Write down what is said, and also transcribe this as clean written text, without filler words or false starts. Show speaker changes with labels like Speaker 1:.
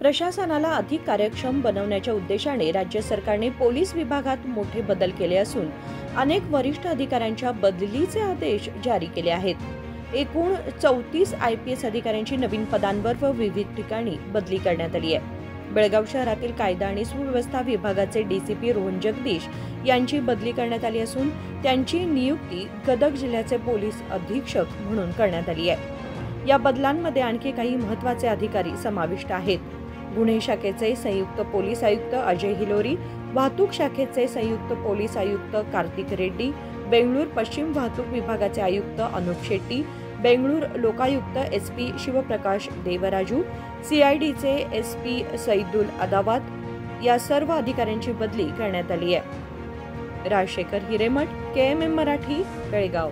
Speaker 1: प्रशासनाला अधिक कार्यक्षम बनवण्याच्या उद्देशाने राज्य सरकारने पोलीस विभागात मोठे बदल केले असून अनेक वरिष्ठ अधिकाऱ्यांच्या बदलीचे आदेश जारी केले आहेत। एकूण 34 IPS अधिकाऱ्यांची नवीन पदांवर व विविध ठिकाणी बदली करण्यात आली आहे। बेळगाव शहरातील कायदा आणि सुव्यवस्था विभागाचे DCP रोहन जगदीश यांची बदली करण्यात आली असून त्यांची नियुक्ती गदग जिल्ह्याचे पोलीस अधीक्षक म्हणून करण्यात आली आहे। या बदलांमध्ये आणखी काही महत्त्वाचे अधिकारी समाविष्ट आहेत। गुन्हे शाखेचे संयुक्त पोलीस आयुक्त अजय हिलोरी, वाहतूक शाखेचे संयुक्त पोलीस आयुक्त कार्तिक रेड्डी, बेंगळूर पश्चिम वाहतूक विभागाचे आयुक्त अनुप शेट्टी, बेंगळूर लोकायुक्त SP शिवप्रकाश देवराजू, CIDचे SP सईदुल अदावत या सर्व अधिकाऱ्यांची बदली करण्यात आली आहे। राजशेखर हिरेमठ, KMM मराठी, बेळगाव।